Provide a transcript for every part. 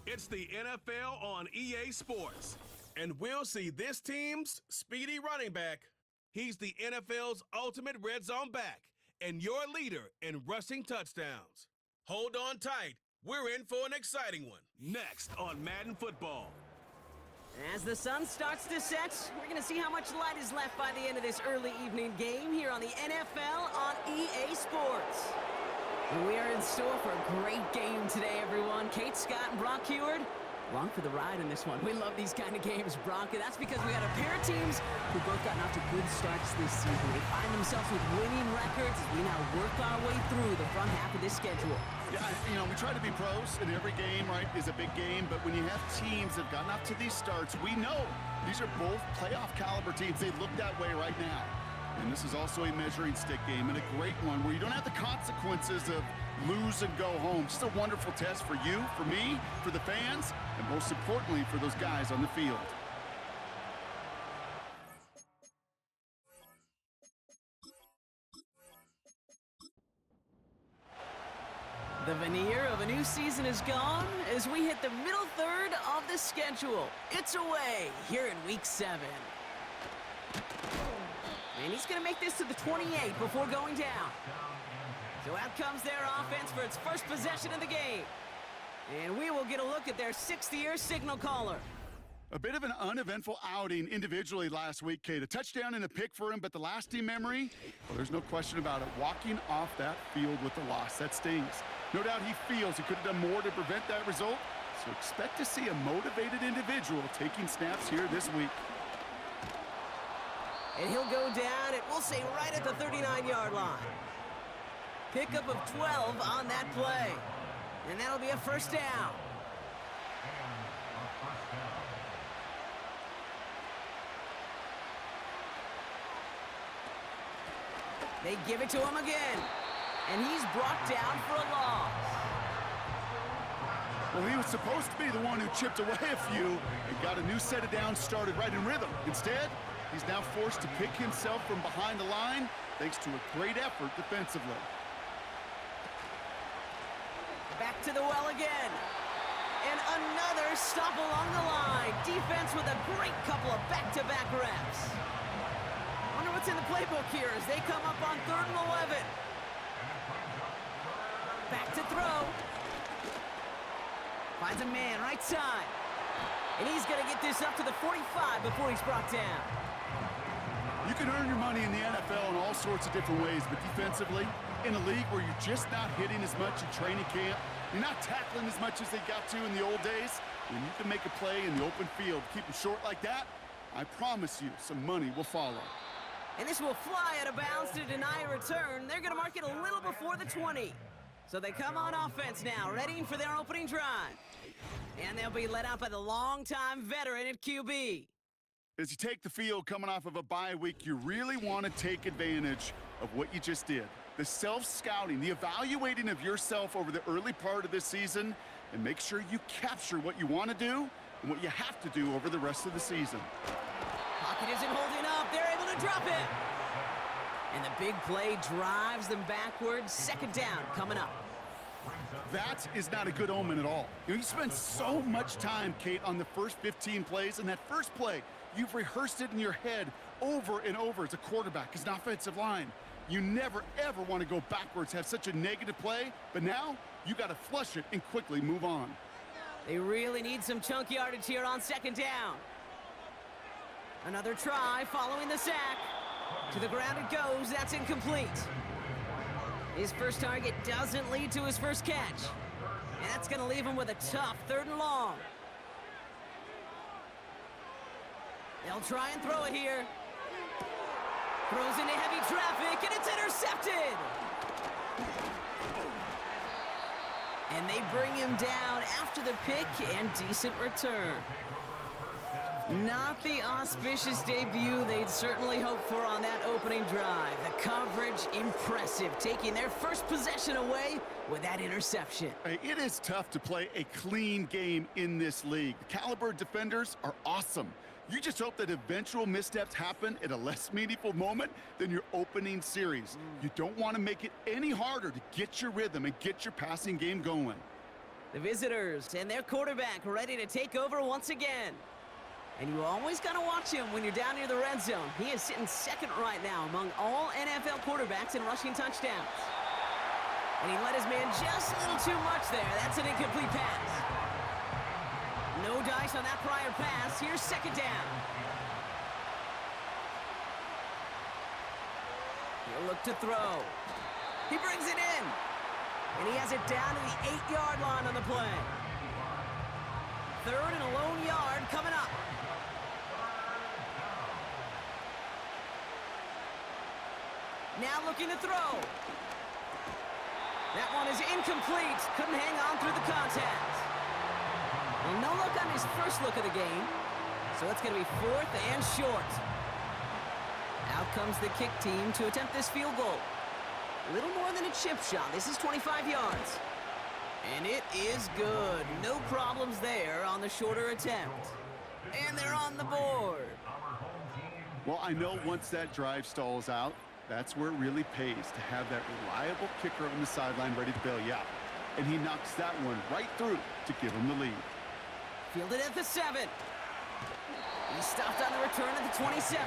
It's the NFL on EA Sports. And we'll see this team's speedy running back. He's the NFL's ultimate red zone back and your leader in rushing touchdowns. Hold on tight. We're in for an exciting one. Next on Madden Football. As the sun starts to set, we're going to see how much light is left by the end of this early evening game here on the NFL on EA Sports. We are in store for a great game today, everyone. Kate Scott and Brock Heward, along for the ride in this one. We love these kind of games, Brock, and that's because we got a pair of teams who both gotten off to good starts this season. They find themselves with winning records as we now work our way through the front half of this schedule. Yeah, we try to be pros, and every game, right, is a big game, but when you have teams that have gotten off to these starts, we know these are both playoff caliber teams. They look that way right now. And this is also a measuring stick game, and a great one where you don't have the consequences of lose and go home. Just a wonderful test for you, for me, for the fans, and most importantly, for those guys on the field. The veneer of a new season is gone as we hit the middle third of the schedule. It's away here in Week 7. And he's going to make this to the 28 before going down. So out comes their offense for its first possession of the game. And we will get a look at their sixth-year signal caller. A bit of an uneventful outing individually last week, Kate. A touchdown and a pick for him, but the lasting memory, well, there's no question about it. Walking off that field with the loss, that stings. No doubt he feels he could have done more to prevent that result, so expect to see a motivated individual taking snaps here this week. And he'll go down, and we'll say right at the 39-yard line. Pickup of 12 on that play. And that'll be a first down. They give it to him again. And he's brought down for a loss. Well, he was supposed to be the one who chipped away a few and got a new set of downs started right in rhythm. Instead, he's now forced to pick himself from behind the line thanks to a great effort defensively. Back to the well again. And another stop along the line. Defense with a great couple of back-to-back reps. Wonder what's in the playbook here as they come up on 3rd and 11. Back to throw. Finds a man right side. And he's going to get this up to the 45 before he's brought down. You can earn your money in the NFL in all sorts of different ways, but defensively, in a league where you're just not hitting as much in training camp, you're not tackling as much as they got to in the old days, when you can make a play in the open field, keep them short like that, I promise you some money will follow. And this will fly out of bounds to deny a return. They're going to mark it a little before the 20. So they come on offense now, ready for their opening drive. And they'll be led out by the longtime veteran at QB. As you take the field coming off of a bye week, you really want to take advantage of what you just did. The self-scouting, the evaluating of yourself over the early part of this season, and make sure you capture what you want to do and what you have to do over the rest of the season. Pocket isn't holding up. They're able to drop it. And the big play drives them backwards. 2nd down coming up. That is not a good omen at all. You spend so much time, Kate, on the first 15 plays, and that first play, you've rehearsed it in your head over and over as a quarterback, as an offensive line. You never, ever want to go backwards, have such a negative play, but now you got to flush it and quickly move on. They really need some chunk yardage here on 2nd down. Another try following the sack. To the ground it goes. That's incomplete. His first target doesn't lead to his first catch. And that's going to leave him with a tough 3rd and long. They'll try and throw it here. Throws into heavy traffic, and it's intercepted! And they bring him down after the pick and decent return. Not the auspicious debut they'd certainly hoped for on that opening drive. The coverage, impressive, taking their first possession away with that interception. Hey, it is tough to play a clean game in this league. The caliber of defenders are awesome. You just hope that eventual missteps happen at a less meaningful moment than your opening series. You don't want to make it any harder to get your rhythm and get your passing game going. The visitors and their quarterback ready to take over once again. And you always got to watch him when you're down near the red zone. He is sitting second right now among all NFL quarterbacks in rushing touchdowns. And he let his man just a little too much there. That's an incomplete pass. No dice on that prior pass. Here's second down. He'll look to throw. He brings it in. And he has it down to the 8-yard line on the play. Third and a lone yard coming up. Now looking to throw. That one is incomplete. Couldn't hang on through the contact. Well, no look on his first look of the game. So it's going to be fourth and short. Out comes the kick team to attempt this field goal. A little more than a chip shot. This is 25 yards. And it is good. No problems there on the shorter attempt. And they're on the board. Well, I know once that drive stalls out, that's where it really pays to have that reliable kicker on the sideline ready to bail you out. And he knocks that one right through to give him the lead. Fielded at the 7. He stopped on the return at the 27.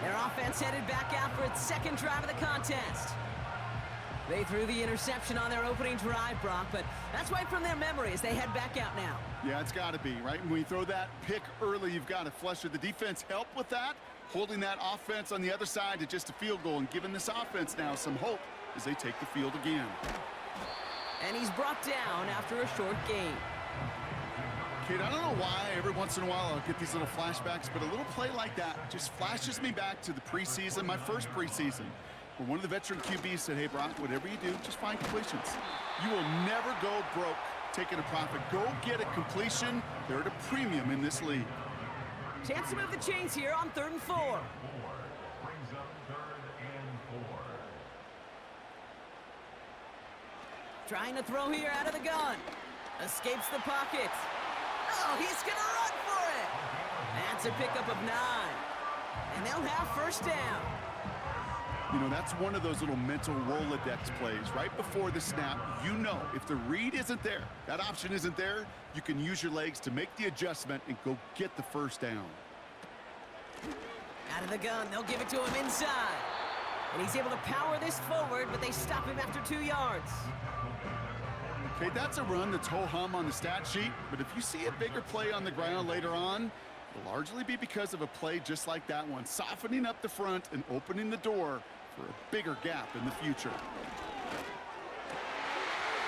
Their offense headed back out for its second drive of the contest. They threw the interception on their opening drive, Brock, but that's right from their memory as they head back out now. Yeah, it's got to be, right? When you throw that pick early, you've got to flush it. The defense helped with that, holding that offense on the other side to just a field goal and giving this offense now some hope as they take the field again. And he's brought down after a short gain. Kid, I don't know why every once in a while I'll get these little flashbacks, but a little play like that just flashes me back to the preseason, my first preseason, where one of the veteran QBs said, hey, Brock, whatever you do, just find completions. You will never go broke taking a profit. Go get a completion. They're at a premium in this league. Chance to move the chains here on 3rd and 4. Brings up 3rd and 4. Trying to throw here out of the gun. Escapes the pocket. Oh, he's going to run for it. That's a pickup of 9. And they'll have first down. You know, that's one of those little mental Rolodex plays. Right before the snap, you know if the read isn't there, that option isn't there, you can use your legs to make the adjustment and go get the first down. Out of the gun, they'll give it to him inside. And he's able to power this forward, but they stop him after 2 yards. Okay, that's a run that's ho-hum on the stat sheet, but if you see a bigger play on the ground later on, it'll largely be because of a play just like that one, softening up the front and opening the door for a bigger gap in the future.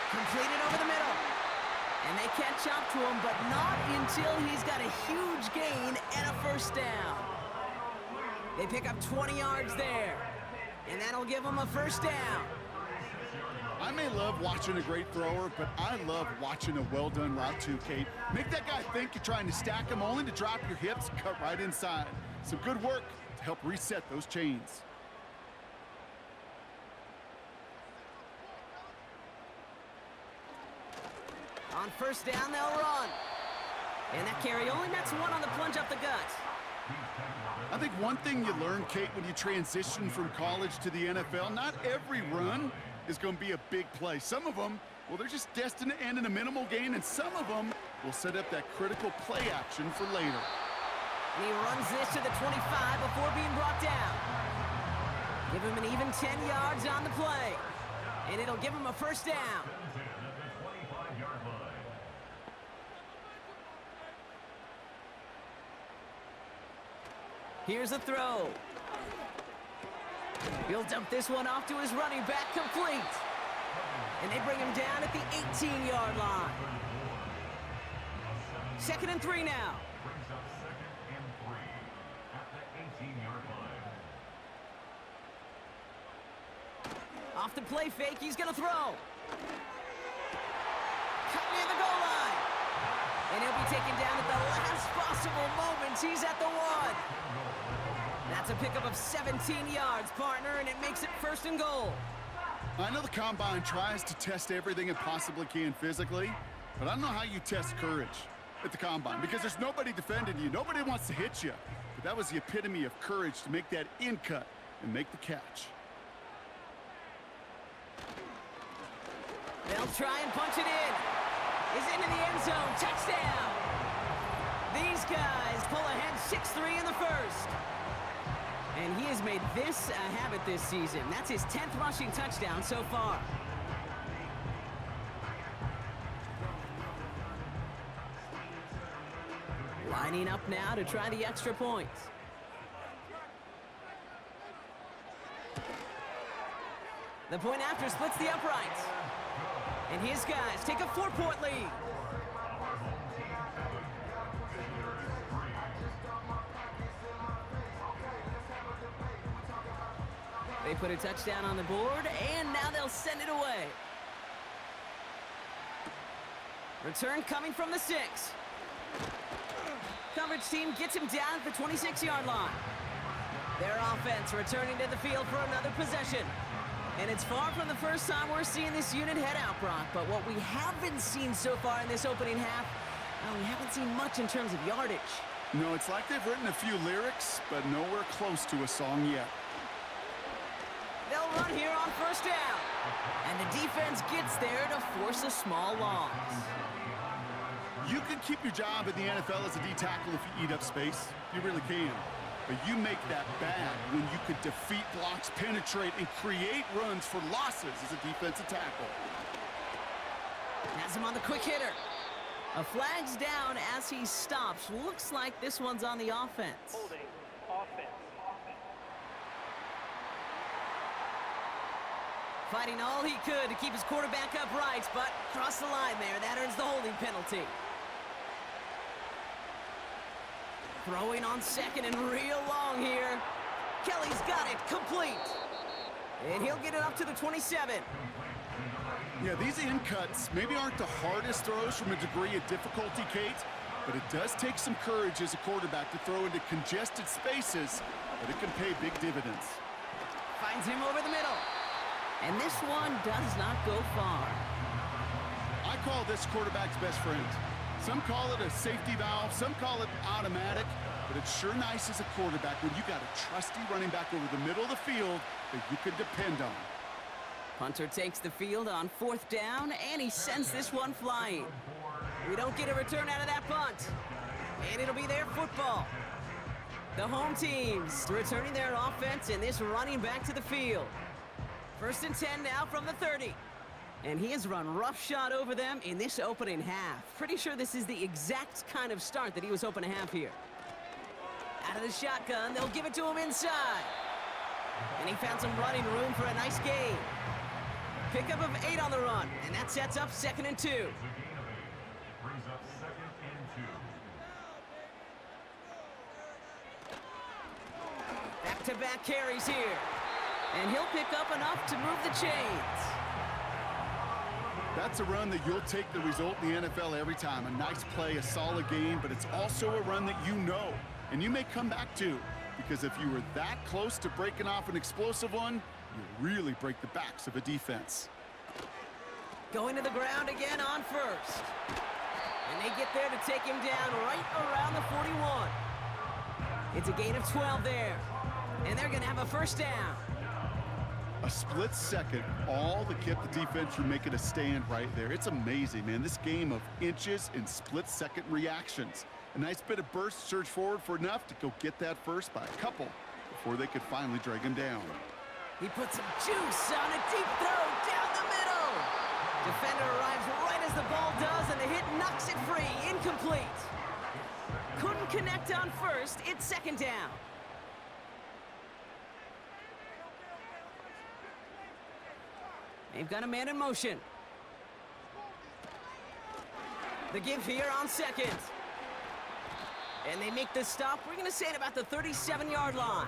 Completed over the middle. And they catch up to him, but not until he's got a huge gain and a first down. They pick up 20 yards there, and that'll give them a first down. I may love watching a great thrower, but I love watching a well-done route too, Kate. Make that guy think you're trying to stack him only to drop your hips and cut right inside. Some good work to help reset those chains. On first down, they'll run. And that carry only nets 1 on the plunge up the gut. I think one thing you learn, Kate, when you transition from college to the NFL, not every run is going to be a big play. Some of them, well, they're just destined to end in a minimal gain, and some of them will set up that critical play action for later. And he runs this to the 25 before being brought down. Give him an even 10 yards on the play. And it'll give him a first down. Here's a throw. He'll dump this one off to his running back, complete. And they bring him down at the 18-yard line. 2nd and 3 now. Brings up 2nd and 3 at the 18-yard line. Off the play fake, he's gonna throw. Cut near the goal line. And he'll be taken down at the last possible moments. He's at the 1. That's a pickup of 17 yards, partner, and it makes it 1st and goal. I know the Combine tries to test everything it possibly can physically, but I don't know how you test courage at the Combine because there's nobody defending you. Nobody wants to hit you. But that was the epitome of courage to make that in cut and make the catch. They'll try and punch it in. is into the end zone. Touchdown! These guys pull ahead 6-3 in the first. And he has made this a habit this season. That's his 10th rushing touchdown so far. Lining up now to try the extra points. The point after splits the uprights. And his guys take a 4-point lead. They put a touchdown on the board, and now they'll send it away. Return coming from the 6. Coverage team gets him down at the 26-yard line. Their offense returning to the field for another possession. And it's far from the first time we're seeing this unit head out, Brock. But what we haven't seen so far in this opening half, we haven't seen much in terms of yardage. No, it's like they've written a few lyrics, but nowhere close to a song yet. They'll run here on first down. And the defense gets there to force a small loss. You can keep your job in the NFL as a D tackle if you eat up space. You really can. But you make that bad when you could defeat blocks, penetrate, and create runs for losses as a defensive tackle. Has him on the quick hitter. A flag's down as he stops. Looks like this one's on the offense. Holding offense. Fighting all he could to keep his quarterback upright, but crossed the line there. That earns the holding penalty. Throwing on second and real long here. Kelly's got it complete. And he'll get it up to the 27. Yeah, these in cuts maybe aren't the hardest throws from a degree of difficulty, Kate, but it does take some courage as a quarterback to throw into congested spaces, but it can pay big dividends. Finds him over the middle. And this one does not go far. I call this quarterback's best friend. Some call it a safety valve, some call it automatic, but it's sure nice as a quarterback when you got a trusty running back over the middle of the field that you can depend on. Punter takes the field on fourth down, and he sends this one flying. We don't get a return out of that punt, and it'll be their football. The home teams returning their offense, and this running back to the field. First and 10 now from the 30. And he has run roughshod over them in this opening half. Pretty sure this is the exact kind of start that he was hoping to have here. Out of the shotgun, they'll give it to him inside. And he found some running room for a nice gain. Pickup of 8 on the run, and that sets up 2nd and 2. Brings up 2nd and 2. Back-to-back carries here. And he'll pick up enough to move the chains. That's a run that you'll take the result in the NFL every time. A nice play, a solid game, but it's also a run that you know, and you may come back to, because if you were that close to breaking off an explosive one, you really break the backs of a defense. Going to the ground again on first. And they get there to take him down right around the 41. It's a gain of 12 there. And they're going to have a first down. A split second, all that kept the defense from making a stand right there. It's amazing, man. This game of inches and split-second reactions. A nice bit of burst, surge forward for enough to go get that first by a couple before they could finally drag him down. He puts some juice on a deep throw down the middle. Defender arrives right as the ball does, and the hit knocks it free. Incomplete. Couldn't connect on first. It's second down. They've got a man in motion. The give here on second. And they make the stop, we're going to say at about the 37-yard line.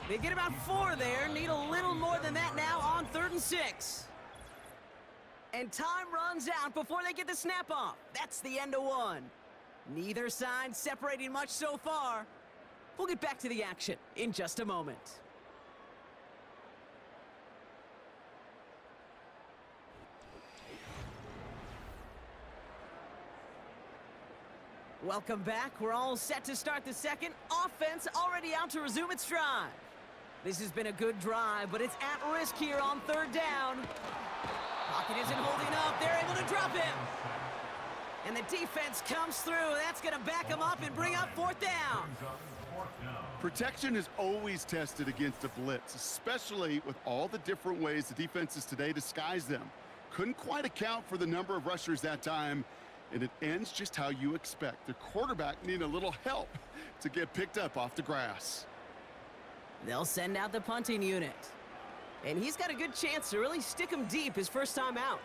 They get about 4 there, need a little more than that now on 3rd and 6. And time runs out before they get the snap off. That's the end of one. Neither side separating much so far. We'll get back to the action in just a moment. Welcome back. We're all set to start the second. Offense already out to resume its drive. This has been a good drive, but it's at risk here on 3rd down. Pocket isn't holding up. They're able to drop him. And the defense comes through. That's going to back him up and bring up fourth down. Protection is always tested against a blitz, especially with all the different ways the defenses today disguise them. Couldn't quite account for the number of rushers that time, and it ends just how you expect. The quarterback needing a little help to get picked up off the grass. They'll send out the punting unit. And he's got a good chance to really stick him deep his first time out.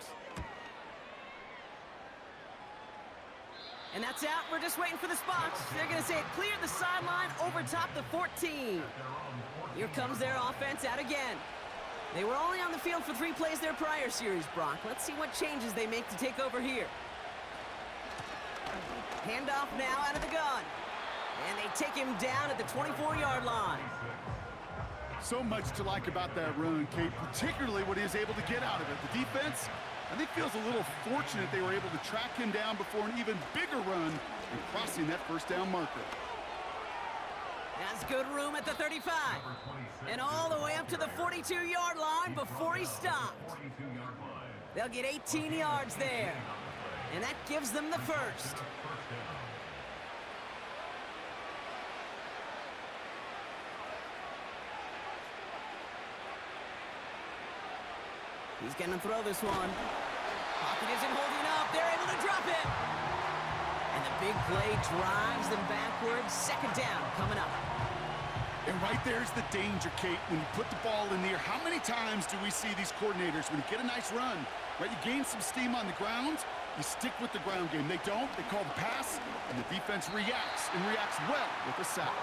And that's out. We're just waiting for the spot. They're going to say it cleared the sideline over top the 14. Here comes their offense out again. They were only on the field for 3 plays their prior series, Brock. Let's see what changes they make to take over here. Handoff now out of the gun. And they take him down at the 24-yard line. So much to like about that run, Kate, particularly what he was able to get out of it. The defense, I think, feels a little fortunate they were able to track him down before an even bigger run and crossing that first down marker. Has good room at the 35. And all the way up to the 42-yard line before he stopped. They'll get 18 yards there. And that gives them the first. He's going to throw this one. Pocket isn't holding up. They're able to drop him. And the big play drives them backwards. Second down coming up. And right there's the danger, Kate, when you put the ball in the air. How many times do we see these coordinators, when you get a nice run, right, you gain some steam on the ground, you stick with the ground game. They don't. They call the pass, and the defense reacts, and reacts well with a sack.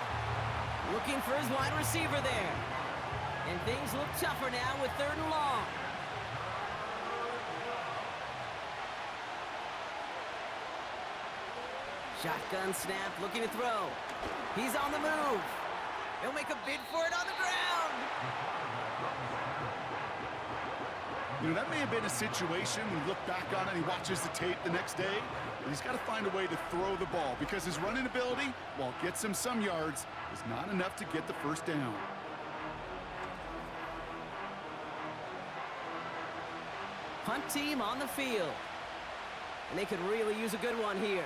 Looking for his wide receiver there. And things look tougher now with 3rd and long. Shotgun snap, looking to throw. He's on the move. He'll make a bid for it on the ground. You know, that may have been a situation when you look back on it and he watches the tape the next day, but he's got to find a way to throw the ball because his running ability, while it gets him some yards, is not enough to get the first down. Punt team on the field. And they could really use a good one here.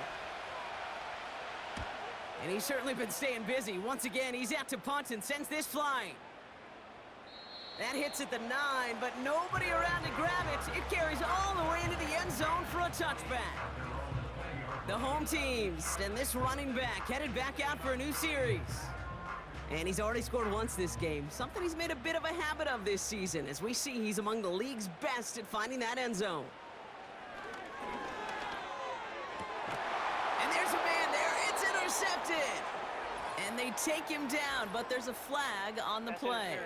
And he's certainly been staying busy. Once again, he's out to punt and sends this flying. That hits at the 9, but nobody around to grab it. It carries all the way into the end zone for a touchback. The home teams and this running back headed back out for a new series. And he's already scored once this game, something he's made a bit of a habit of this season. As we see, he's among the league's best at finding that end zone. And there's a man there. It's intercepted. And they take him down, but there's a flag on the play.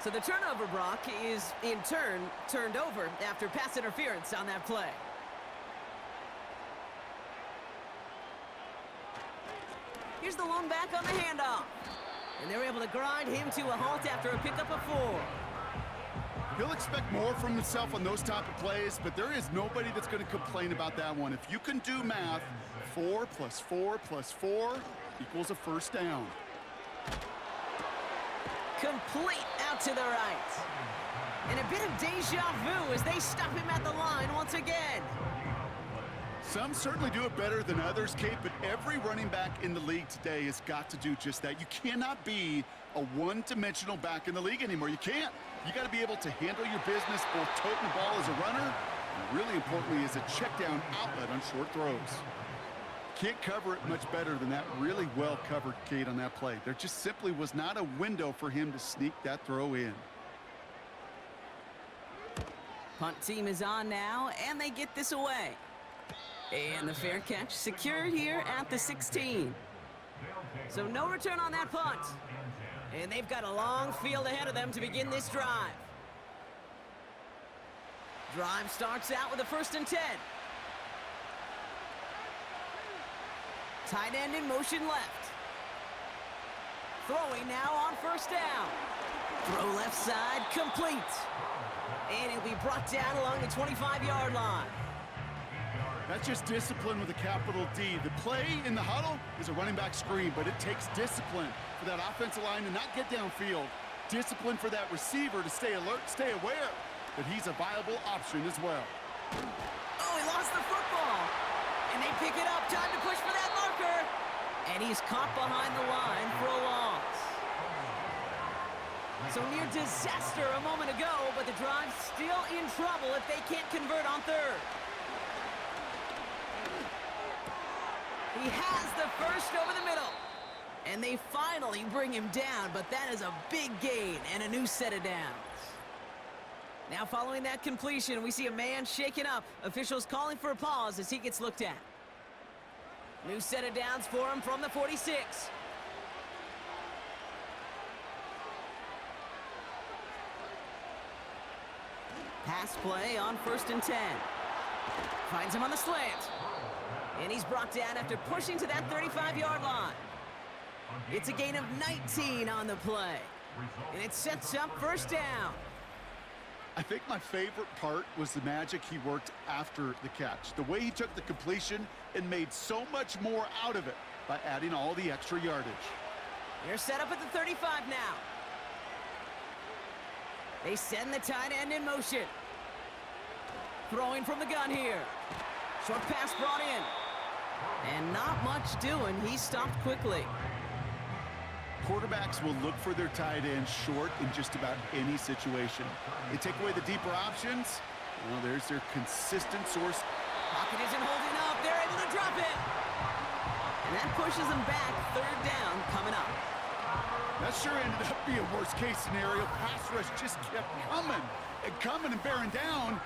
So the turnover, Brock, is in turn turned over after pass interference on that play. Here's the lone back on the handoff. And they're able to grind him to a halt after a pickup of 4. He'll expect more from himself on those type of plays, but there is nobody that's going to complain about that one. If you can do math, 4 plus 4 plus 4 equals a first down. Complete out to the right. And a bit of deja vu as they stop him at the line once again. Some certainly do it better than others, Kate, but every running back in the league today has got to do just that. You cannot be a one-dimensional back in the league anymore. You can't. You got to be able to handle your business, both toting the ball as a runner, and really importantly as a check-down outlet on short throws. Can't cover it much better than that really well-covered, Kate, on that play. There just simply was not a window for him to sneak that throw in. Punt team is on now, and they get this away. And the fair catch secured here at the 16. So no return on that punt. And they've got a long field ahead of them to begin this drive. Drive starts out with a 1st and 10. Tight end in motion left. Throwing now on 1st down. Throw left side, complete. And it'll be brought down along the 25-yard line. That's just discipline with a capital D. The play in the huddle is a running back screen, but it takes discipline for that offensive line to not get downfield. Discipline for that receiver to stay alert, stay aware that he's a viable option as well. Oh, he lost the football. And they pick it up. Time to push for that marker. And he's caught behind the line for a loss. So near disaster a moment ago, but the drive's still in trouble if they can't convert on third. He has the first over the middle. And they finally bring him down, but that is a big gain and a new set of downs. Now following that completion, we see a man shaken up. Officials calling for a pause as he gets looked at. New set of downs for him from the 46. Pass play on 1st and 10. Finds him on the slant. And he's brought down after pushing to that 35-yard line. It's a gain of 19 on the play. And it sets up 1st down. I think my favorite part was the magic he worked after the catch. The way he took the completion and made so much more out of it by adding all the extra yardage. They're set up at the 35 now. They send the tight end in motion. Throwing from the gun here. Short pass brought in. And not much doing. He stopped quickly. Quarterbacks will look for their tight end short in just about any situation. They take away the deeper options. Well, there's their consistent source. Pocket isn't holding up. They're able to drop it. And that pushes them back. 3rd down coming up. That sure ended up being a worst-case scenario. Pass rush just kept coming and bearing down.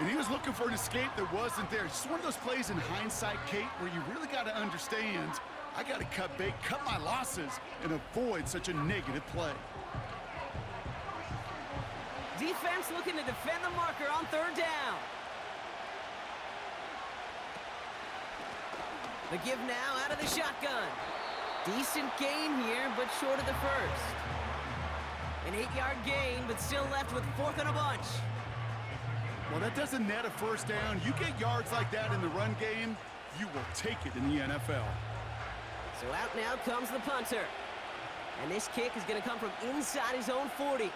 And he was looking for an escape that wasn't there. It's just one of those plays in hindsight, Kate, where you really got to understand, I got to cut bait, cut my losses, and avoid such a negative play. Defense looking to defend the marker on 3rd down. The give now out of the shotgun. Decent gain here, but short of the first. An 8-yard gain, but still left with 4th and a bunch. Well, that doesn't net a 1st down. You get yards like that in the run game, you will take it in the NFL. So out now comes the punter. And this kick is going to come from inside his own 40.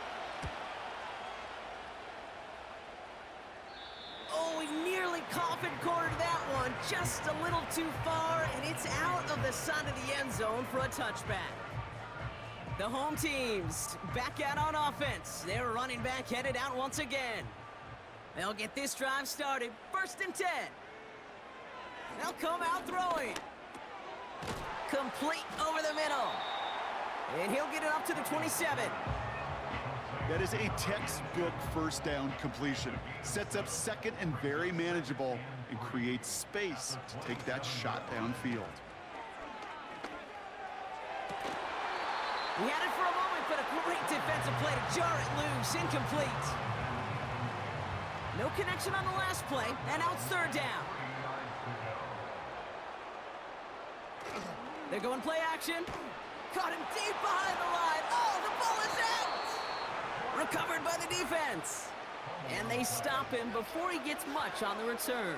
Oh, he nearly coffin cornered that one. Just a little too far, and it's out of the side of the end zone for a touchback. The home teams back out on offense. Their running back headed out once again. They'll get this drive started. 1st and 10. They'll come out throwing. Complete over the middle. And he'll get it up to the 27. That is a textbook 1st down completion. Sets up 2nd and very manageable and creates space to take that shot downfield. He had it for a moment, but a great defensive play to jar it loose. Incomplete. No connection on the last play, and now it's 3rd down. They're going play action. Caught him deep behind the line. Oh, the ball is out! Recovered by the defense. And they stop him before he gets much on the return.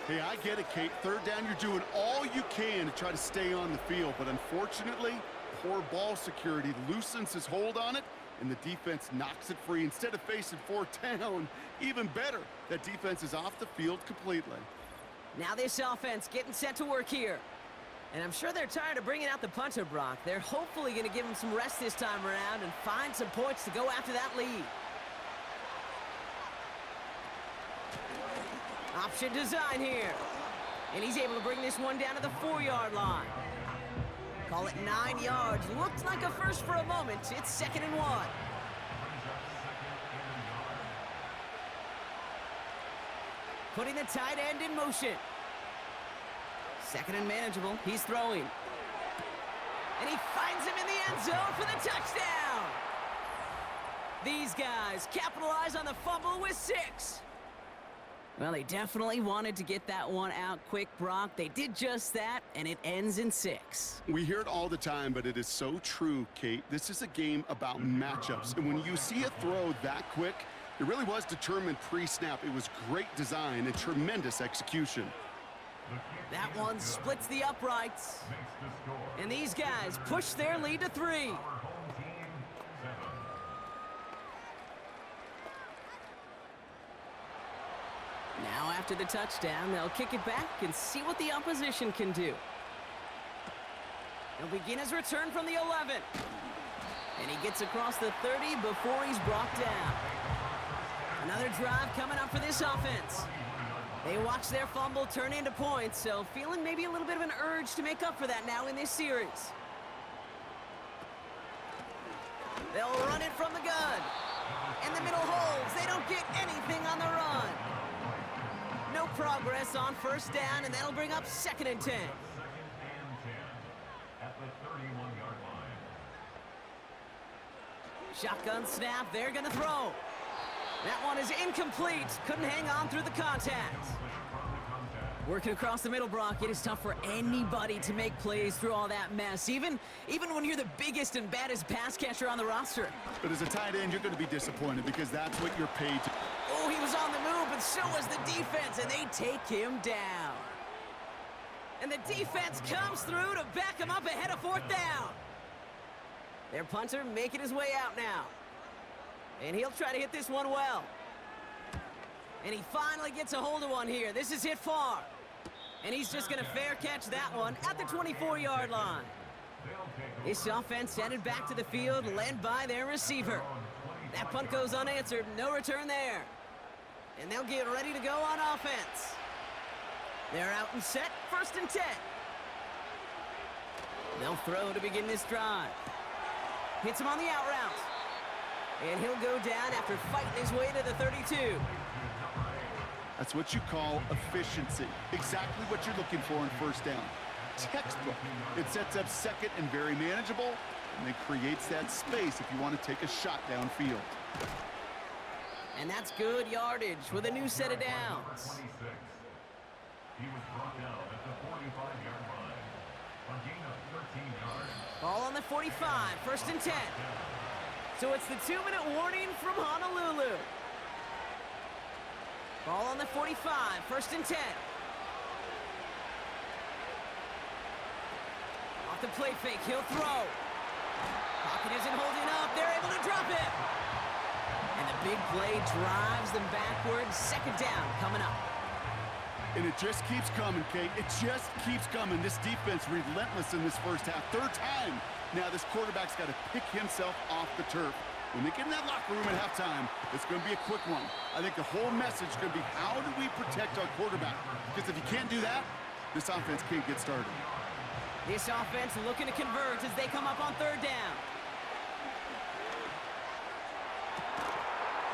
Hey, I get it, Kate. 3rd down, you're doing all you can to try to stay on the field, but unfortunately, poor ball security loosens his hold on it, and the defense knocks it free. Instead of facing 4th down, even better, that defense is off the field completely. Now this offense getting set to work here. And I'm sure they're tired of bringing out the punter, Brock. They're hopefully going to give him some rest this time around and find some points to go after that lead. Option design here. And he's able to bring this one down to the 4-yard line. Call it 9 yards. Looked like a first for a moment. It's 2nd and 1. Putting the tight end in motion. 2nd and manageable. He's throwing. And he finds him in the end zone for the touchdown. These guys capitalize on the fumble with 6. Well, they definitely wanted to get that one out quick, Brock. They did just that, and it ends in 6. We hear it all the time, but it is so true, Kate. This is a game about matchups, and when you see a throw that quick, It really was determined pre-snap. It was great design and tremendous execution. That one splits the uprights. And these guys push their lead to 3. Now after the touchdown, they'll kick it back and see what the opposition can do. He'll begin his return from the 11. And he gets across the 30 before he's brought down. Another drive coming up for this offense. They watch their fumble turn into points, so feeling maybe a little bit of an urge to make up for that now in this series. They'll run it from the gun. And the middle holds. They don't get anything on the run. No progress on first down, and that'll bring up 2nd and 10. At the 31-yard line. Shotgun snap, they're gonna throw. That one is incomplete. Couldn't hang on through the contact. Working across the middle, Brock, it is tough for anybody to make plays through all that mess, even when you're the biggest and baddest pass catcher on the roster. But as a tight end, you're going to be disappointed because that's what you're paid to. Oh, he was on the move, but so was the defense, and they take him down. And the defense comes through to back him up ahead of 4th down. Their punter making his way out now. And he'll try to hit this one well. And he finally gets a hold of one here. This is hit far. And he's just going to fair catch that one at the 24-yard line. This offense headed back to the field, led by their receiver. That punt goes unanswered. No return there. And they'll get ready to go on offense. They're out and set. 1st and 10. They'll throw to begin this drive. Hits him on the out route. And he'll go down after fighting his way to the 32. That's what you call efficiency. Exactly what you're looking for in first down. Textbook. It sets up 2nd and very manageable, and it creates that space if you want to take a shot downfield. And that's good yardage with a new set of downs. He was brought down at the 45-yard line. A gain of 13 yards. Ball on the 45, 1st and 10. So it's the 2-minute warning from Honolulu. Ball on the 45, 1st and 10. Off the play fake, he'll throw. Pocket isn't holding up, they're able to drop it. And the big play drives them backwards. 2nd down coming up. And it just keeps coming, Kate. It just keeps coming. This defense relentless in this first half. 3rd time. Now this quarterback's got to pick himself off the turf. When they get in that locker room at halftime, it's going to be a quick one. I think the whole message is going to be, how do we protect our quarterback? Because if you can't do that, this offense can't get started. This offense looking to convert as they come up on 3rd down.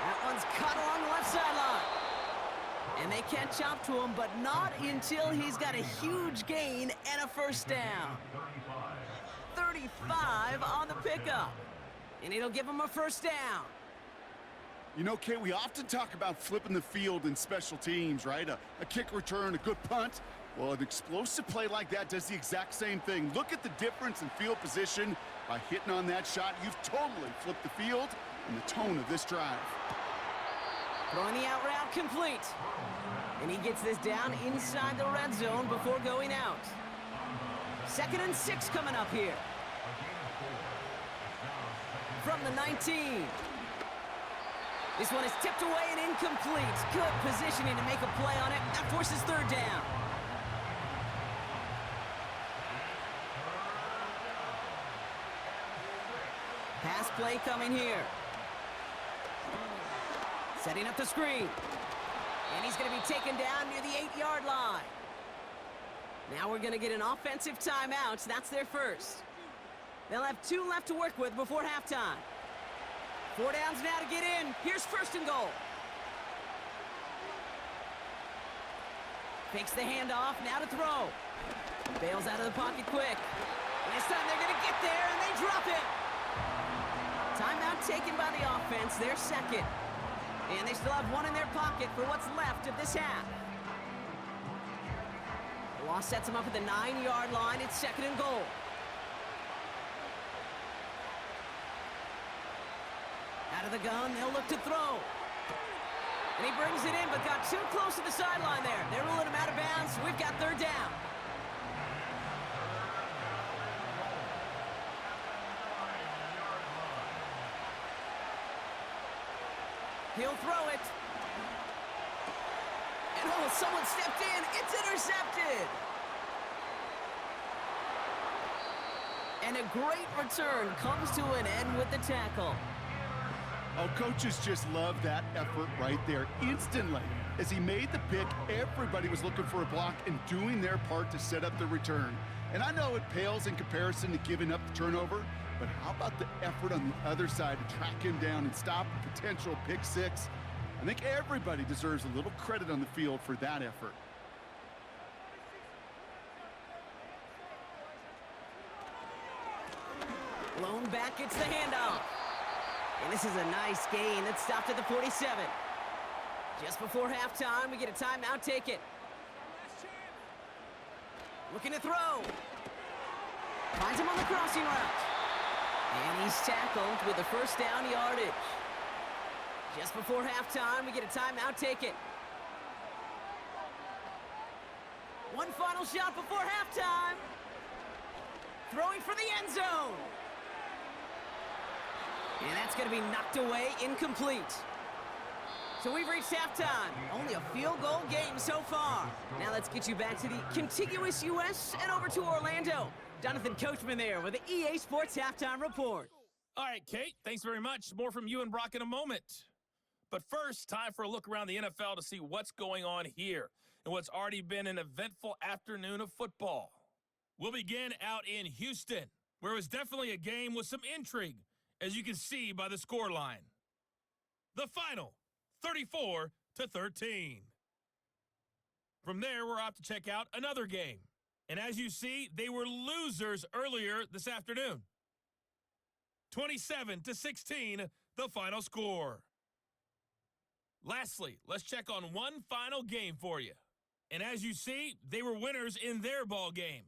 That one's cut along the left sideline. And they catch up to him, but not until he's got a huge gain and a first down. 35 on the pickup. And it'll give him a first down. You know, Kate, we often talk about flipping the field in special teams, right? A kick return, a good punt. Well, an explosive play like that does the exact same thing. Look at the difference in field position. By hitting on that shot, you've totally flipped the field and the tone of this drive. Throwing the out route complete. And he gets this down inside the red zone before going out. 2nd and 6 coming up here. From the 19. This one is tipped away and incomplete. Good positioning to make a play on it. That forces 3rd down. Pass play coming here. Setting up the screen. And he's going to be taken down near the 8-yard line. Now we're going to get an offensive timeout. That's their first. They'll have 2 left to work with before halftime. 4 downs now to get in. Here's 1st and goal. Fakes the handoff, now to throw. Bails out of the pocket quick. And this time they're going to get there, and they drop it. Timeout taken by the offense, their 2nd. And they still have 1 in their pocket for what's left of this half. The loss sets them up at the 9-yard line. It's 2nd and goal. Out of the gun, they'll look to throw. And he brings it in, but got too close to the sideline there. They're ruling him out of bounds. We've got third down. He'll throw it. And oh, someone stepped in. It's intercepted. And a great return comes to an end with the tackle. Oh, coaches just love that effort right there. Instantly, as he made the pick, everybody was looking for a block and doing their part to set up the return. And I know it pales in comparison to giving up the turnover, but how about the effort on the other side to track him down and stop a potential pick six? I think everybody deserves a little credit on the field for that effort. Blown back, gets the handoff. And this is a nice gain that stopped at the 47. Just before halftime, we get a timeout, take it. Looking to throw. Finds him on the crossing route. And he's tackled with the first down yardage. Just before halftime, we get a timeout, take it. One final shot before halftime. Throwing for the end zone. And that's going to be knocked away, incomplete. So we've reached halftime. Only a field goal game so far. Now let's get you back to the contiguous U.S. and over to Orlando. Jonathan Coachman there with the EA Sports Halftime Report. All right, Kate, thanks very much. More from you and Brock in a moment. But first, time for a look around the NFL to see what's going on here and what's already been an eventful afternoon of football. We'll begin out in Houston, where it was definitely a game with some intrigue, as you can see by the scoreline. The final, 34-13. From there, we're off to check out another game. And as you see, they were losers earlier this afternoon. 27-16, the final score. Lastly, let's check on one final game for you. And as you see, they were winners in their ball game.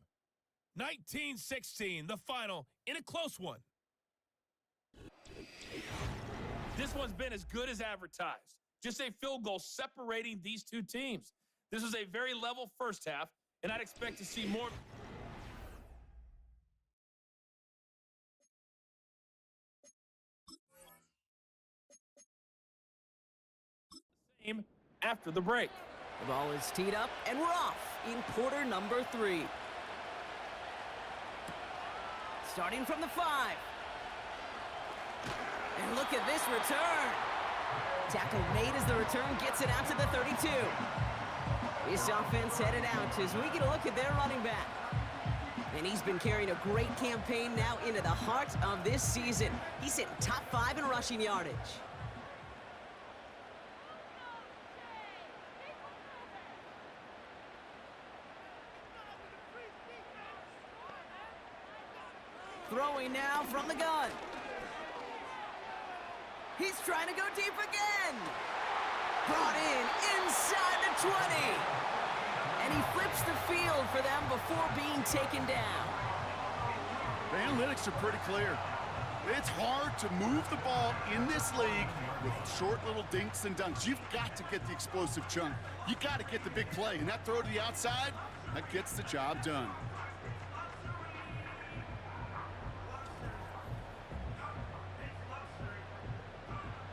19-16, the final, in a close one. This one's been as good as advertised. Just a field goal separating these two teams. This was a very level first half, and I'd expect to see more. Same after the break. The ball is teed up, and we're off in quarter number 3. Starting from the 5. And look at this return. Tackle made as the return gets it out to the 32. This offense headed out as we get a look at their running back. And he's been carrying a great campaign now into the heart of this season. He's hitting top 5 in rushing yardage. Throwing now from the gun. He's trying to go deep again. Brought in inside the 20. And he flips the field for them before being taken down. The analytics are pretty clear. It's hard to move the ball in this league with short little dinks and dunks. You've got to get the explosive chunk. You got to get the big play. And that throw to the outside, that gets the job done.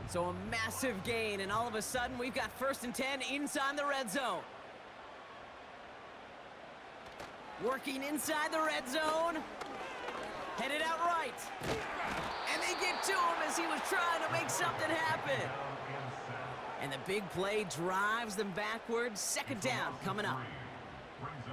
So a massive gain, and all of a sudden we've got 1st and 10 inside the red zone. Working inside the red zone. Headed out right. And they get to him as he was trying to make something happen. And the big play drives them backwards. 2nd down coming up.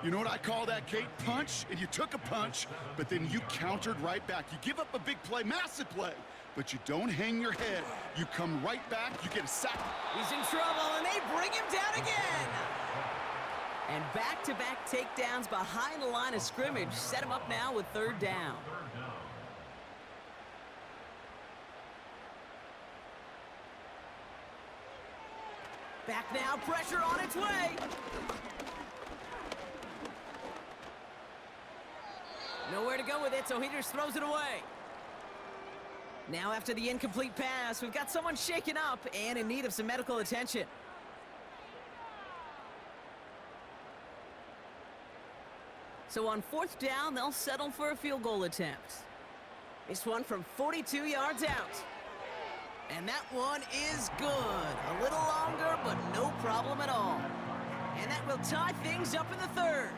You know what I call that, Kate? Punch, and you took a punch, but then you countered right back. You give up a big play, massive play, but you don't hang your head. You come right back, you get a sack. He's in trouble, and they bring him down again. And back-to-back takedowns behind the line of scrimmage set him up now with 3rd down. Back now, pressure on its way. Nowhere to go with it, so he just throws it away. Now after the incomplete pass, we've got someone shaken up and in need of some medical attention. So on 4th down, they'll settle for a field goal attempt. This one from 42 yards out. And that one is good. A little longer, but no problem at all. And that will tie things up in the 3rd.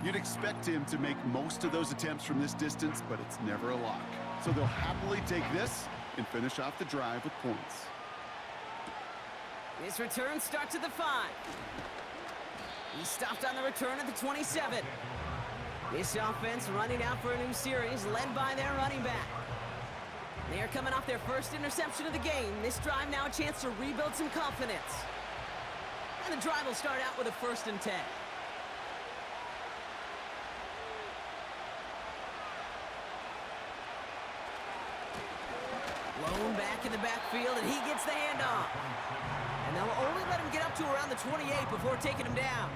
You'd expect him to make most of those attempts from this distance, but it's never a lock. So they'll happily take this and finish off the drive with points. This return starts at the 5. He stopped on the return at the 27. This offense running out for a new series, led by their running back. They are coming off their first interception of the game. This drive now a chance to rebuild some confidence. And the drive will start out with a 1st and 10. Lone back in the backfield, and he gets the handoff. And they'll only let him get up to around the 28 before taking him down.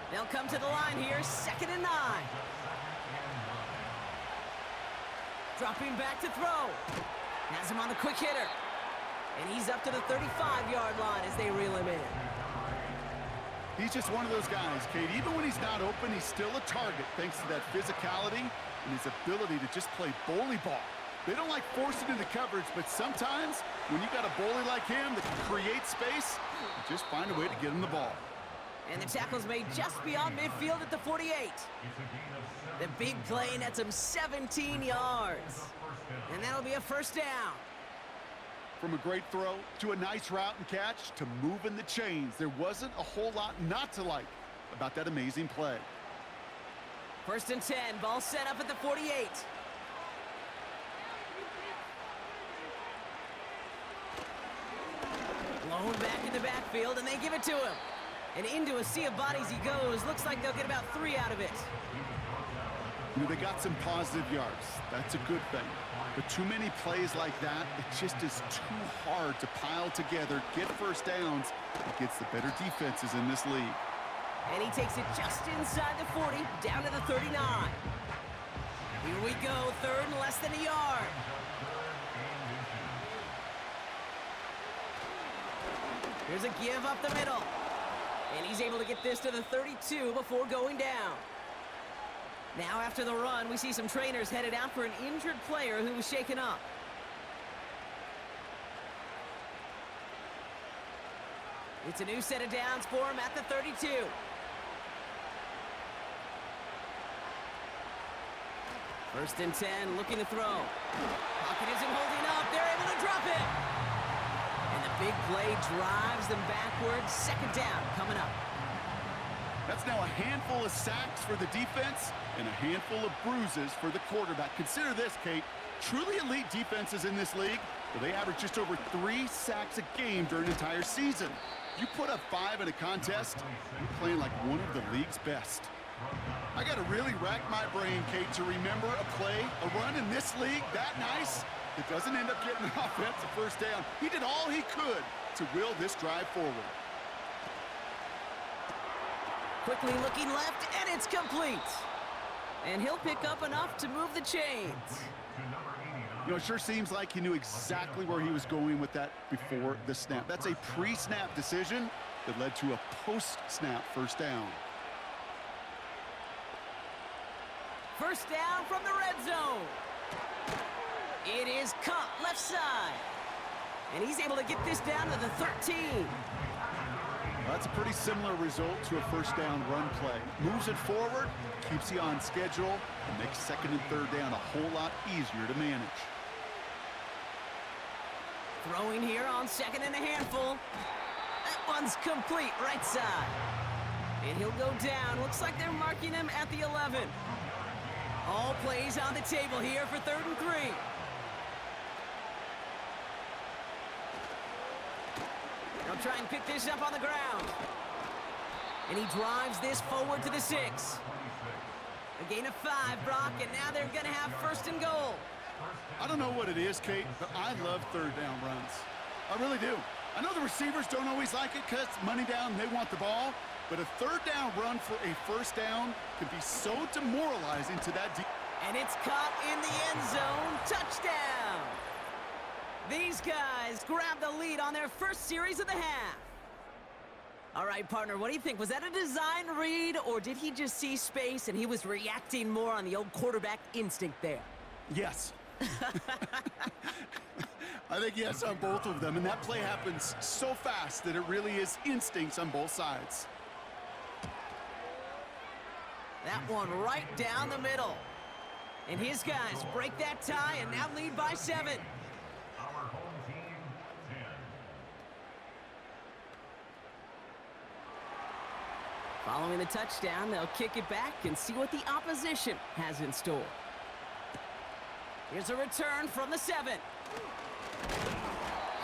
They'll come to the line here, 2nd and 9. Dropping back to throw. Has him on the quick hitter. And he's up to the 35-yard line as they reel him in. He's just one of those guys, Kate. Even when he's not open, he's still a target thanks to that physicality and his ability to just play bully ball. They don't like forcing into coverage, but sometimes when you got a bully like him that can create space, you just find a way to get him the ball. And the tackle's made just beyond midfield at the 48. The big play nets him 17 yards. And that'll be a 1st down. From a great throw to a nice route and catch to moving the chains, there wasn't a whole lot not to like about that amazing play. 1st and 10, ball set up at the 48. Blown back in the backfield, and they give it to him. And into a sea of bodies he goes. Looks like they'll get about 3 out of it. You know, they got some positive yards. That's a good thing. But too many plays like that, it just is too hard to pile together, get 1st downs against the better defenses in this league. And he takes it just inside the 40, down to the 39. Here we go, 3rd and less than a yard. Here's a give up the middle. And he's able to get this to the 32 before going down. Now after the run, we see some trainers headed out for an injured player who was shaken up. It's a new set of downs for him at the 32. First and 10, looking to throw. Pocket isn't holding up. They're able to drop it. And the big play drives them backwards. 2nd down coming up. That's now a handful of sacks for the defense and a handful of bruises for the quarterback. Consider this, Kate. Truly elite defenses in this league, where they average just over 3 sacks a game during an entire season. You put up 5 in a contest, you're playing like one of the league's best. I got to really rack my brain, Kate, to remember a play, a run in this league that nice that doesn't end up getting an offensive 1st down. He did all he could to will this drive forward. Quickly looking left, and it's complete. And he'll pick up enough to move the chains. You know, it sure seems like he knew exactly where he was going with that before the snap. That's a pre-snap decision that led to a post-snap 1st down. 1st down from the red zone. It is Cup left side. And he's able to get this down to the 13. That's a pretty similar result to a 1st down run play. Moves it forward, keeps you on schedule, and makes 2nd and 3rd down a whole lot easier to manage. Throwing here on 2nd and a handful. That one's complete, right side. And he'll go down. Looks like they're marking him at the 11. All plays on the table here for 3rd and 3. They'll try and pick this up on the ground. And he drives this forward to the 6. A gain of 5, Brock, and now they're going to have 1st and goal. I don't know what it is, Kate, but I love 3rd down runs. I really do. I know the receivers don't always like it because money down, they want the ball. But a 3rd down run for a 1st down can be so demoralizing to that defense. And it's caught in the end zone. Touchdown! These guys grab the lead on their first series of the half. All right, partner, what do you think? Was that a design read, or did he just see space and he was reacting more on the old quarterback instinct there? Yes. I think yes on both of them, and that play happens so fast that it really is instincts on both sides. That one right down the middle. And his guys break that tie and now lead by 7. Our home team, 10. Following the touchdown, they'll kick it back and see what the opposition has in store. Here's a return from the 7.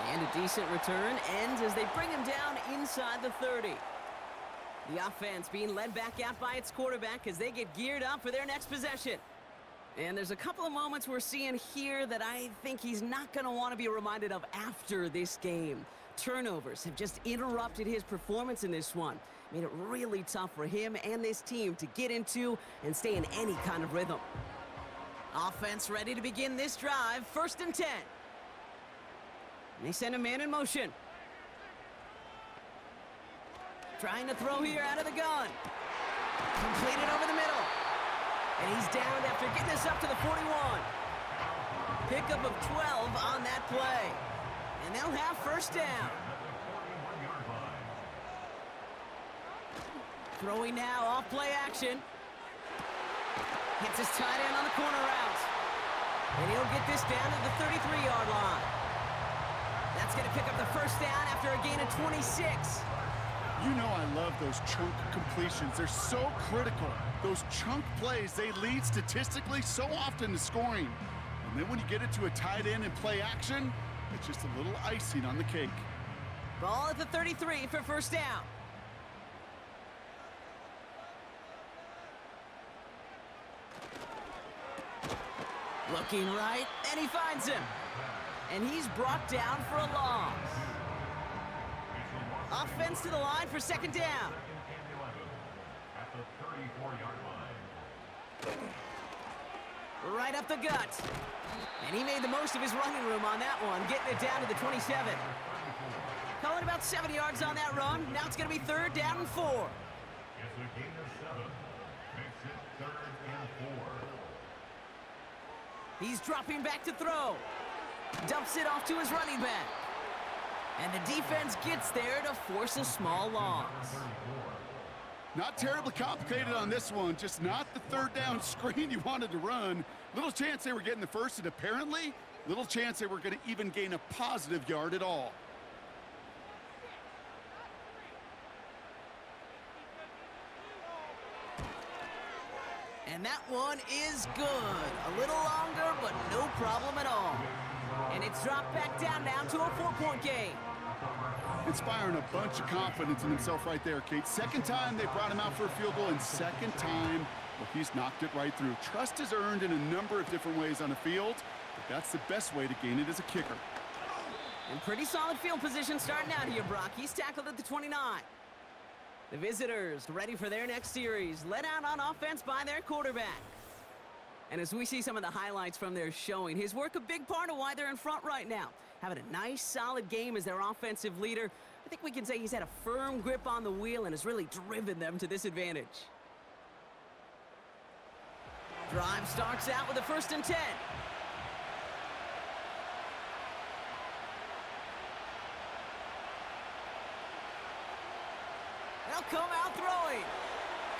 And a decent return ends as they bring him down inside the 30. The offense being led back out by its quarterback as they get geared up for their next possession. And there's a couple of moments we're seeing here that I think he's not going to want to be reminded of after this game. Turnovers have just interrupted his performance in this one. Made it really tough for him and this team to get into and stay in any kind of rhythm. Offense ready to begin this drive, 1st and 10. And they send a man in motion. Trying to throw here out of the gun. Completed over the middle. And he's down after getting us up to the 41. Pickup of 12 on that play. And they'll have 1st down. Throwing now off play action. Hits his tight end on the corner route. And he'll get this down to the 33-yard line. That's going to pick up the 1st down after a gain of 26. You know I love those chunk completions. They're so critical. Those chunk plays, they lead statistically so often to scoring. And then when you get it to a tight end and play action, it's just a little icing on the cake. Ball at the 33 for 1st down. Looking right, and he finds him. And he's brought down for a loss. Offense to the line for 2nd down. At the 34-yard line. Right up the gut. And he made the most of his running room on that one, getting it down to the 27. Calling about 7 yards on that run. Now it's going to be 3rd down and 4. It's a gain of 7. Makes it 3rd and 4. He's dropping back to throw. Dumps it off to his running back. And the defense gets there to force a small loss. Not terribly complicated on this one, just not the 3rd down screen you wanted to run. Little chance they were getting the 1st, and apparently, little chance they were going to even gain a positive yard at all. And that one is good. A little longer, but no problem at all. And it's dropped back down now to a 4-point game. Inspiring a bunch of confidence in himself right there, Kate. 2nd time they brought him out for a field goal, and 2nd time, well, he's knocked it right through. Trust is earned in a number of different ways on the field, but that's the best way to gain it as a kicker. And pretty solid field position starting out here, Brock. He's tackled at the 29. The visitors ready for their next series, led out on offense by their quarterback. And as we see some of the highlights from their showing, his work a big part of why they're in front right now. Having a nice, solid game as their offensive leader. I think we can say he's had a firm grip on the wheel and has really driven them to this advantage. Drive starts out with a 1st and 10. They'll come out throwing.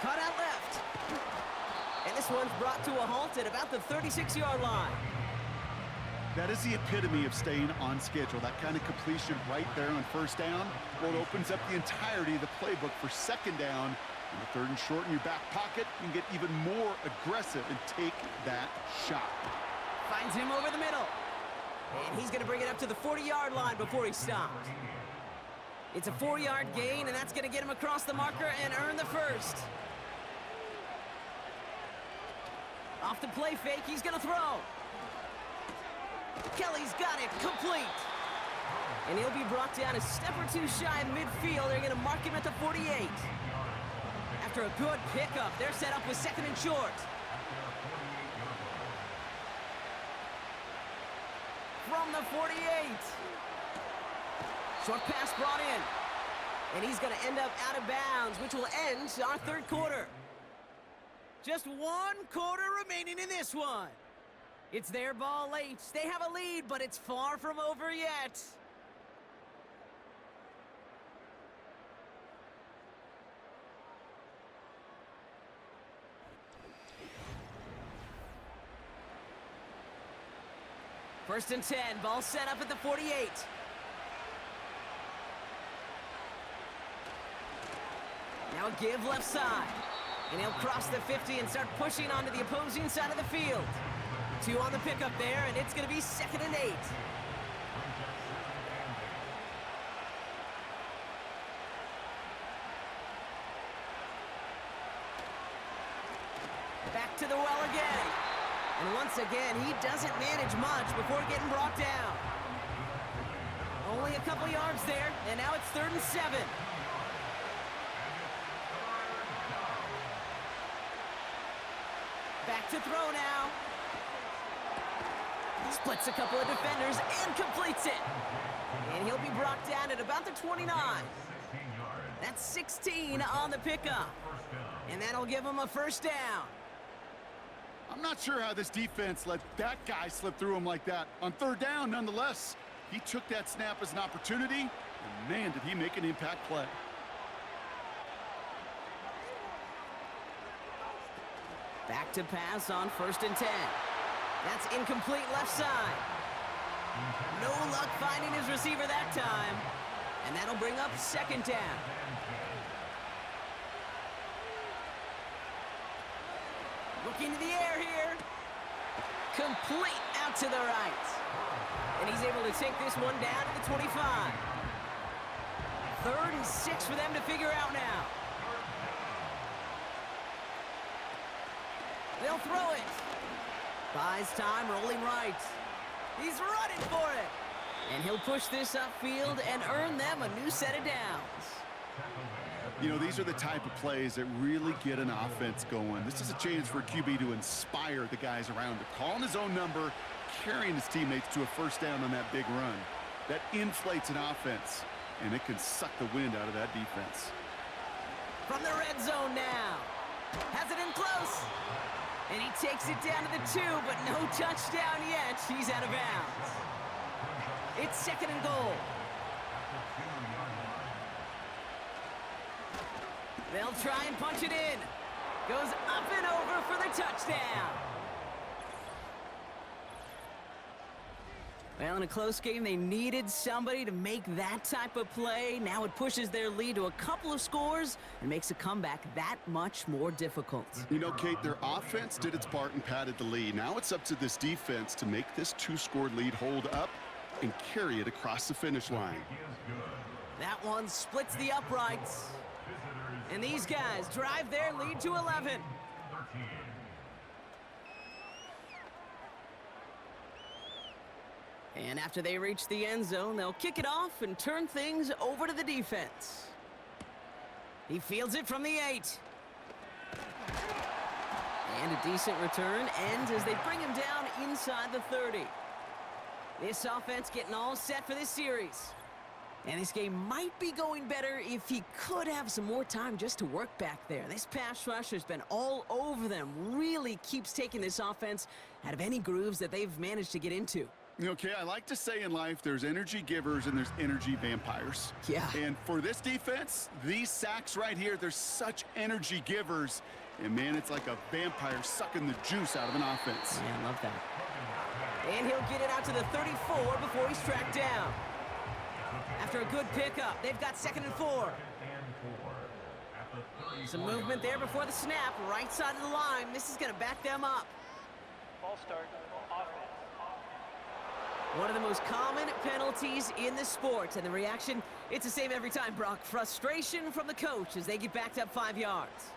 Cut out left. And this one's brought to a halt at about the 36-yard line. That is the epitome of staying on schedule. That kind of completion right there on 1st down. Well, it opens up the entirety of the playbook for 2nd down. In the 3rd and short in your back pocket, you can get even more aggressive and take that shot. Finds him over the middle. And he's going to bring it up to the 40-yard line before he stops. It's a 4-yard gain, and that's going to get him across the marker and earn the 1st. Off the play fake, he's going to throw. Kelly's got it, complete. And he'll be brought down a step or two shy of midfield. They're going to mark him at the 48. After a good pickup, they're set up with 2nd and short. From the 48. Short pass brought in. And he's going to end up out of bounds, which will end our third quarter. Just 1 quarter remaining in this one. It's their ball late. They have a lead, but it's far from over yet. First and 10, ball set up at the 48. Now a give left side. And he'll cross the 50 and start pushing onto the opposing side of the field. 2 on the pickup there, and it's going to be 2nd and 8. Back to the well again. And once again, he doesn't manage much before getting brought down. Only a couple yards there, and now it's 3rd and 7. Back to throw now. Splits a couple of defenders and completes it. And he'll be brought down at about the 29. That's 16 on the pickup. And that'll give him a first down. I'm not sure how this defense let that guy slip through him like that. On 3rd down, nonetheless, he took that snap as an opportunity, and man, did he make an impact play. Back to pass on 1st and 10. That's incomplete left side. No luck finding his receiver that time. And that'll bring up 2nd down. Looking to the air here. Complete out to the right. And he's able to take this one down to the 25. 3rd and 6 for them to figure out now. They'll throw it. Buys time, rolling right. He's running for it. And he'll push this upfield and earn them a new set of downs. You know, these are the type of plays that really get an offense going. This is a chance for a QB to inspire the guys around him. Calling his own number, carrying his teammates to a first down on that big run. That inflates an offense, and it can suck the wind out of that defense. From the red zone now. Has it in close. And he takes it down to the 2, but no touchdown yet. He's out of bounds. It's 2nd and goal. They'll try and punch it in. Goes up and over for the touchdown. Well, in a close game, they needed somebody to make that type of play. Now it pushes their lead to a couple of scores and makes a comeback that much more difficult. You know, Kate, their offense did its part and padded the lead. Now it's up to this defense to make this 2-score lead hold up and carry it across the finish line. That one splits the uprights. And these guys drive their lead to 11. And after they reach the end zone, they'll kick it off and turn things over to the defense. He fields it from the 8. And a decent return ends as they bring him down inside the 30. This offense getting all set for this series. And this game might be going better if he could have some more time just to work back there. This pass rush has been all over them. Really keeps taking this offense out of any grooves that they've managed to get into. Okay, I like to say in life there's energy givers and there's energy vampires. Yeah. And for this defense, these sacks right here, they're such energy givers. And man, it's like a vampire sucking the juice out of an offense. Yeah, I love that. And he'll get it out to the 34 before he's tracked down. After a good pickup, they've got 2nd and 4. Some movement there before the snap, right side of the line. This is going to back them up. Ball start, offense. One of the most common penalties in the sport, and the reaction, it's the same every time, Brock. Frustration from the coach as they get backed up 5 yards.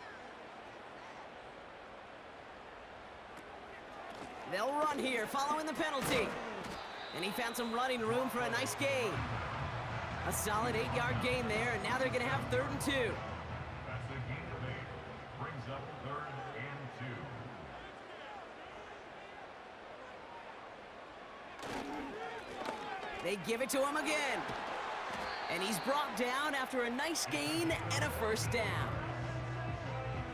They'll run here following the penalty. And he found some running room for a nice gain. A solid 8-yard gain there, and now they're going to have 3rd and 2. That's a gain of 8. Brings up 3rd and 2. They give it to him again. And he's brought down after a nice gain and a first down.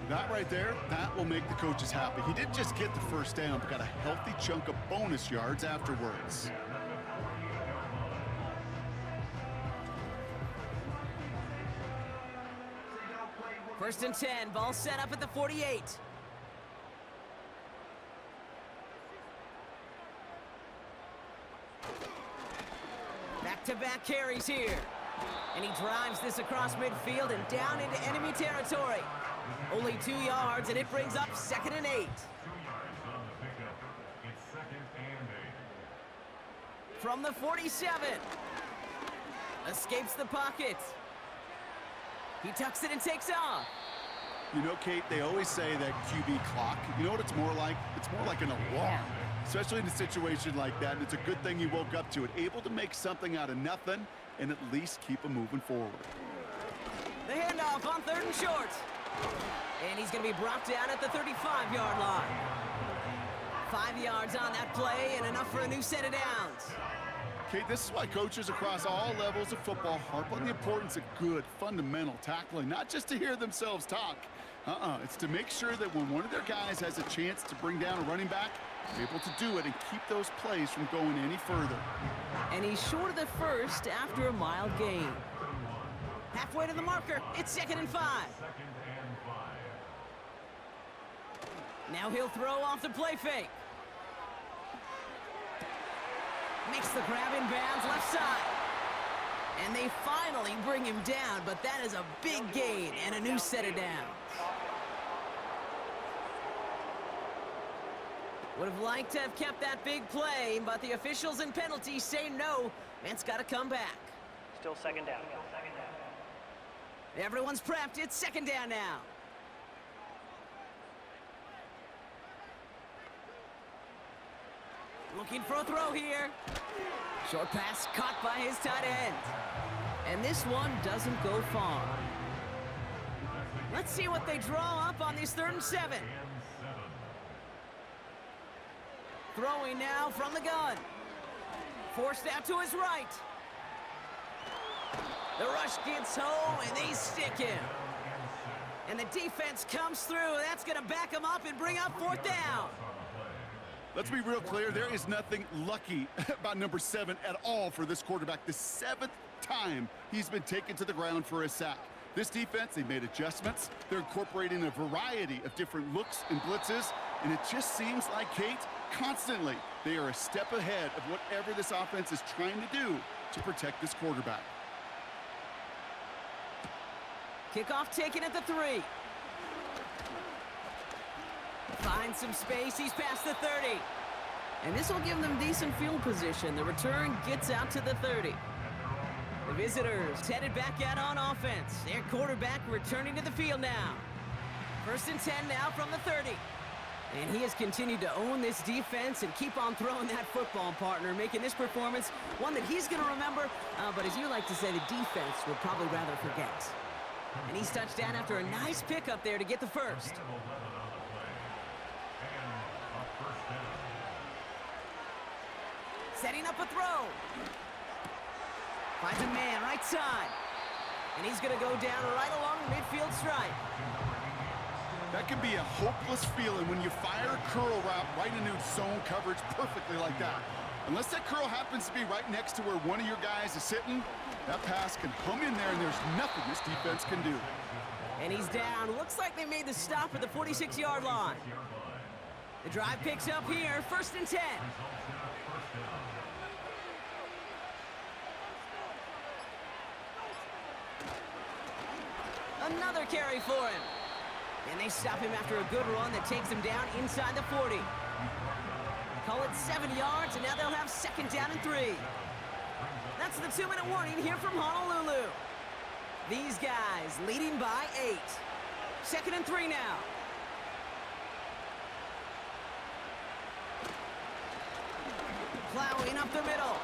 That right there, that will make the coaches happy. He didn't just get the first down, but got a healthy chunk of bonus yards afterwards. First and 10, ball set up at the 48. Back-to-back carries here. And he drives this across midfield and down into enemy territory. Only 2 yards, and it brings up 2nd and 8. 2 yards on the pickup. It's 2nd and 8. From the 47. Escapes the pocket. He tucks it and takes off. You know, Kate, they always say that QB clock, you know what it's more like? It's more like an alarm, especially in a situation like that. And it's a good thing he woke up to it, able to make something out of nothing and at least keep him moving forward. The handoff on 3rd and short. And he's going to be brought down at the 35-yard line. 5 yards on that play and enough for a new set of downs. Kate, this is why coaches across all levels of football harp on the importance of good, fundamental tackling, not just to hear themselves talk. It's to make sure that when one of their guys has a chance to bring down a running back, they're able to do it and keep those plays from going any further. And he's short of the first after a mild gain. Halfway to the marker, it's 2nd and 5. 2nd and 5. Now he'll throw off the play fake. Makes the grab in bounds left side. And they finally bring him down, but that is a big gain and a new set of downs. Would have liked to have kept that big play, but the officials and penalties say no. Man's got to come back. Still 2nd down. Everyone's prepped. It's 2nd down now. Looking for a throw here. Short pass caught by his tight end. And this one doesn't go far. Let's see what they draw up on this 3rd and 7. Throwing now from the gun. Forced out to his right. The rush gets home, and they stick him. And the defense comes through. That's going to back him up and bring up 4th down. Let's be real clear. There is nothing lucky about number 7 at all for this quarterback. The 7th time he's been taken to the ground for a sack. This defense, they made adjustments. They're incorporating a variety of different looks and blitzes, and it just seems like, Kate, constantly they are a step ahead of whatever this offense is trying to do to protect this quarterback. Kickoff taken at the 3. Finds some space. He's past the 30. And this will give them decent field position. The return gets out to the 30. The visitors headed back out on offense. Their quarterback returning to the field now. 1st and 10 now from the 30. And he has continued to own this defense and keep on throwing that football, partner, making this performance one that he's going to remember. But as you like to say, the defense would probably rather forget. And he's touched down after a nice pickup there to get the first. Setting up a throw. Finds a man right side. And he's going to go down right along the midfield stripe. That can be a hopeless feeling when you fire a curl route right into zone coverage perfectly like that. Unless that curl happens to be right next to where one of your guys is sitting, that pass can hum in there and there's nothing this defense can do. And he's down. Looks like they made the stop at the 46-yard line. The drive picks up here, 1st and 10. Another carry for him. And they stop him after a good run that takes him down inside the 40. Call it 7 yards, and now they'll have 2nd down and 3. That's the 2-minute warning here from Honolulu. These guys leading by 8. 2nd and 3 now. Plowing up the middle.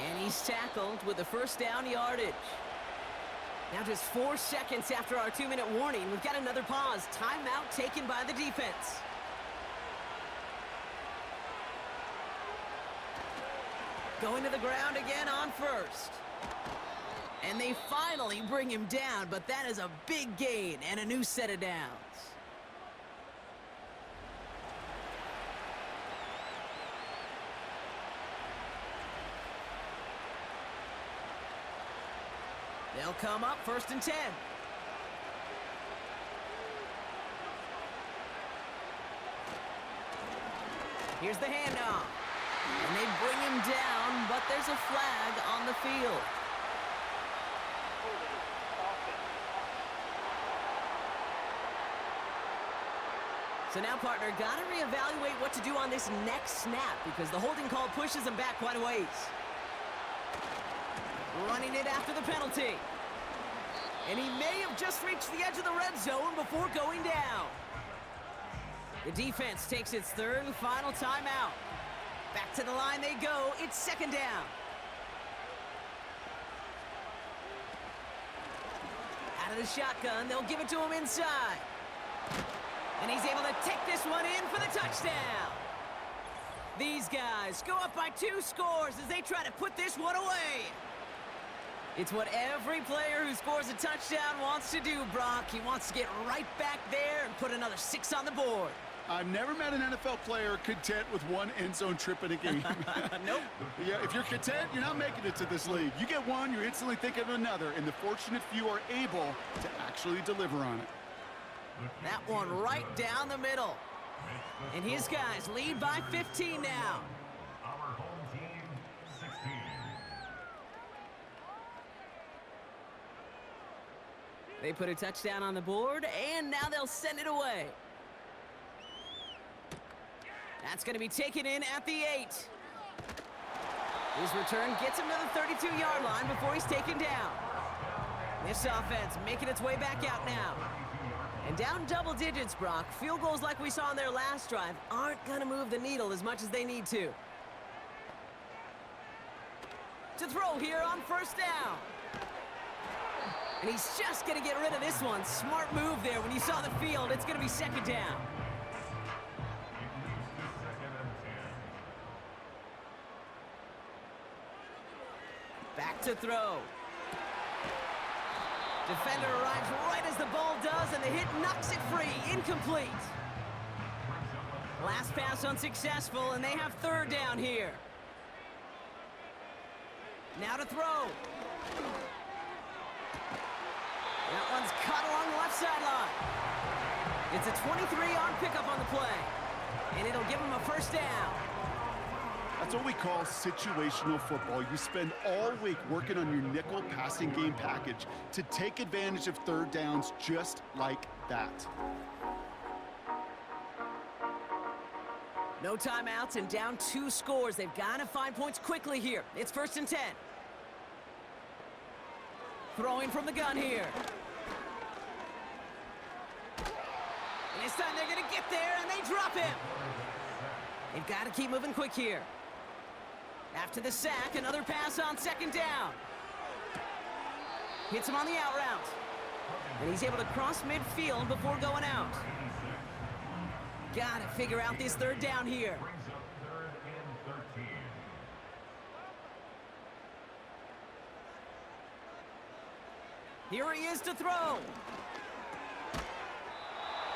And he's tackled with the 1st down yardage. Now just 4 seconds after our 2-minute warning, we've got another pause. Timeout taken by the defense. Going to the ground again on 1st. And they finally bring him down, but that is a big gain and a new set of downs. They'll come up 1st and 10. Here's the handoff. And they bring him down, but there's a flag on the field. So now, partner, got to reevaluate what to do on this next snap because the holding call pushes him back quite a ways. Running it after the penalty. And he may have just reached the edge of the red zone before going down. The defense takes its 3rd and final timeout. Back to the line they go. It's 2nd down. Out of the shotgun, they'll give it to him inside. And he's able to take this one in for the touchdown. These guys go up by 2 scores as they try to put this one away. It's what every player who scores a touchdown wants to do, Brock. He wants to get right back there and put another 6 on the board. I've never met an NFL player content with 1 end zone trip in a game. Nope. Yeah, if you're content, you're not making it to this league. You get 1, you're instantly thinking of another, and the fortunate few are able to actually deliver on it. That one right down the middle. And his guys lead by 15 now. Our home team, 16. They put a touchdown on the board, and now they'll send it away. That's going to be taken in at the 8. His return gets him to the 32-yard line before he's taken down. This offense making its way back out now. And down double digits, Brock. Field goals like we saw in their last drive aren't going to move the needle as much as they need to. To throw here on 1st down. And he's just going to get rid of this one. Smart move there. When you saw the field, it's going to be 2nd down. Back to throw. Defender arrives right as the ball does, and the hit knocks it free. Incomplete. Last pass unsuccessful, and they have 3rd down here. Now to throw. That one's caught along the left sideline. It's a 23-yard pickup on the play, and it'll give him a 1st down. That's what we call situational football. You spend all week working on your nickel passing game package to take advantage of 3rd downs just like that. No timeouts and down 2 scores. They've got to find points quickly here. It's 1st and 10. Throwing from the gun here. And this time they're going to get there, and they drop him. They've got to keep moving quick here. After the sack, another pass on 2nd down. Hits him on the out route. And he's able to cross midfield before going out. Got to figure out this 3rd down here. Brings up 3rd and 13. Here he is to throw.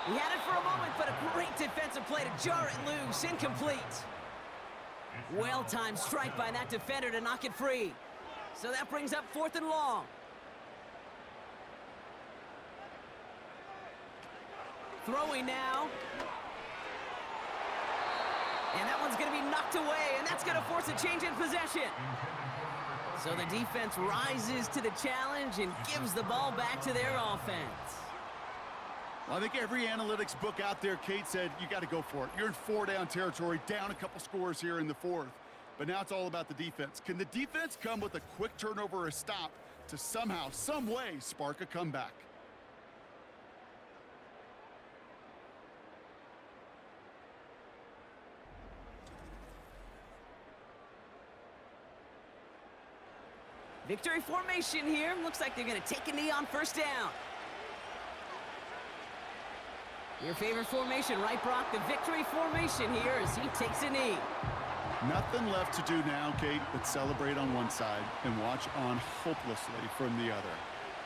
He had it for a moment, but a great defensive play to jar it loose. Incomplete. Well-timed strike by that defender to knock it free. So that brings up 4th and long. Throwing now. And that one's going to be knocked away, and that's going to force a change in possession. So the defense rises to the challenge and gives the ball back to their offense. Well, I think every analytics book out there, Kate, said you got to go for it. You're in 4-down territory, down a couple scores here in the 4th. But now it's all about the defense. Can the defense come with a quick turnover or a stop to somehow, some way, spark a comeback? Victory formation here. Looks like they're going to take a knee on 1st down. Your favorite formation, right, Brock? The victory formation here as he takes a knee. Nothing left to do now, Kate, but celebrate on one side and watch on hopelessly from the other.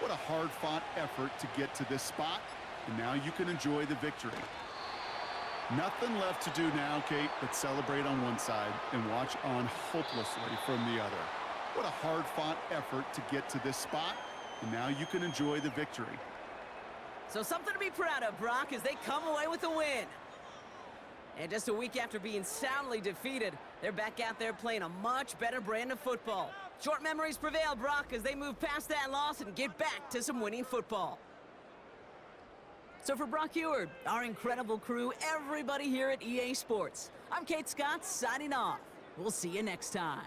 What a hard-fought effort to get to this spot, and now you can enjoy the victory. Nothing left to do now, Kate, but celebrate on one side and watch on hopelessly from the other. What a hard-fought effort to get to this spot, and now you can enjoy the victory. So something to be proud of, Brock, as they come away with a win. And just a week after being soundly defeated, they're back out there playing a much better brand of football. Short memories prevail, Brock, as they move past that loss and get back to some winning football. So for Brock Eward, our incredible crew, everybody here at EA Sports, I'm Kate Scott signing off. We'll see you next time.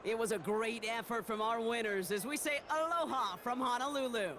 It was a great effort from our winners as we say aloha from Honolulu.